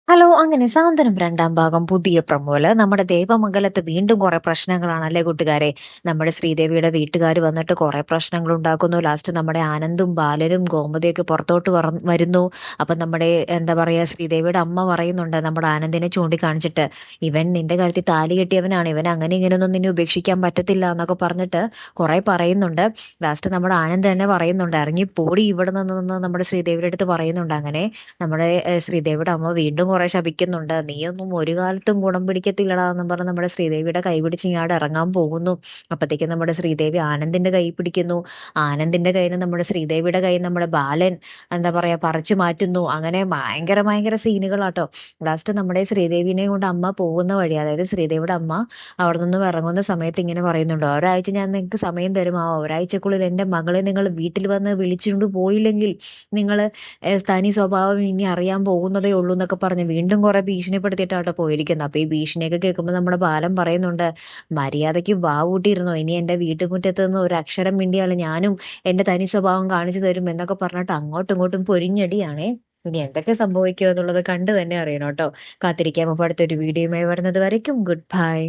Hello! അങ്ങനെ സാന്ത്വനം 2ാം ഭാഗം പുതിയ പ്രൊമോല്. നമ്മുടെ ദേവമംഗലത്ത് വീണ്ടും കുറെ പ്രശ്നങ്ങളാണല്ലേ കൂട്ടുകാരെ. നമ്മുടെ ശ്രീദേവിയുടെ വീട്ടുകാര് വന്നിട്ട് കുറെ പ്രശ്നങ്ങളുണ്ടാക്കുന്നു. ലാസ്റ്റ് നമ്മുടെ ആനന്ദും ബാലനും ഗോമതിയൊക്കെ പുറത്തോട്ട് വരുന്നു. അപ്പൊ നമ്മുടെ എന്താ പറയാ ശ്രീദേവിയുടെ അമ്മ പറയുന്നുണ്ട് നമ്മുടെ ആനന്ദിനെ ചൂണ്ടിക്കാണിച്ചിട്ട്, "ഇവൻ നിന്റെ കഴുത്തിൽ താലി കെട്ടിയവനാണ്. ഇവൻ അങ്ങനെ ഇങ്ങനെയൊന്നും നിന്നെ ഉപേക്ഷിക്കാൻ പറ്റത്തില്ല" എന്നൊക്കെ പറഞ്ഞിട്ട് കുറെ പറയുന്നുണ്ട്. ലാസ്റ്റ് നമ്മുടെ ആനന്ദ് തന്നെ പറയുന്നുണ്ട്, "ഇറങ്ങി പോടി ഇവിടെ നിന്ന്" നമ്മുടെ ശ്രീദേവിയുടെ അടുത്ത് പറയുന്നുണ്ട്. അങ്ങനെ നമ്മുടെ ശ്രീദേവിയുടെ അമ്മ വീണ്ടും കുറെ ശപിക്കുന്നുണ്ട്. "നീയൊന്നും ഒരു കാലത്തും ഗുണം പിടിക്കത്തില്ലടാ" എന്നും പറഞ്ഞ് നമ്മുടെ ശ്രീദേവിയുടെ കൈ പിടിച്ച് ഇങ്ങാട് ഇറങ്ങാൻ പോകുന്നു. അപ്പത്തേക്കും നമ്മുടെ ശ്രീദേവി ആനന്ദിന്റെ കൈ പിടിക്കുന്നു. ആനന്ദിന്റെ കയ്യിൽ നിന്ന് നമ്മുടെ ശ്രീദേവിയുടെ കയ്യിൽ നമ്മുടെ ബാലൻ എന്താ പറയാ പറിച്ചു മാറ്റുന്നു. അങ്ങനെ ഭയങ്കര ഭയങ്കര സീനുകളാട്ടോ. ലാസ്റ്റ് നമ്മുടെ ശ്രീദേവിനെ കൊണ്ട് അമ്മ പോകുന്ന വഴി, അതായത് ശ്രീദേവിയുടെ അമ്മ അവിടെ നിന്നും ഇറങ്ങുന്ന സമയത്ത് ഇങ്ങനെ പറയുന്നുണ്ട്, "ഒരാഴ്ച ഞാൻ നിങ്ങൾക്ക് സമയം തരും. ആ ഒരാഴ്ചക്കുള്ളിൽ എൻ്റെ മകളെ നിങ്ങൾ വീട്ടിൽ വന്ന് വിളിച്ചുകൊണ്ട് പോയില്ലെങ്കിൽ നിങ്ങൾ തനി സ്വഭാവം ഇനി അറിയാൻ പോകുന്നതേ ഉള്ളൂ" എന്നൊക്കെ പറഞ്ഞ് വീണ്ടും കുറെ ഭീഷണിപ്പെടുത്തിയിട്ടാട്ടോ പോയിരിക്കുന്നത്. അപ്പൊ ഈ ഭീഷണിയൊക്കെ കേൾക്കുമ്പോൾ നമ്മുടെ ബാലൻ പറയുന്നുണ്ട്, "മര്യാദയ്ക്ക് കൂട്ടിയിരുന്നോ, ഇനി എന്റെ വീട്ടുമുറ്റത്ത് നിന്ന് ഒരു അക്ഷരം മിണ്ടിയാൽ ഞാനും എന്റെ തനി സ്വഭാവം കാണിച്ചു തരും" എന്നൊക്കെ പറഞ്ഞിട്ട് അങ്ങോട്ടും ഇങ്ങോട്ടും പൊരിഞ്ഞടിയാണേ. ഇനി എന്തൊക്കെ സംഭവിക്കുക എന്നുള്ളത് കണ്ടു തന്നെ അറിയണം കേട്ടോ. കാത്തിരിക്കാം. അപ്പൊ അടുത്തൊരു വീഡിയോയുമായി വരുന്നത് വരയ്ക്കും ഗുഡ് ബൈ.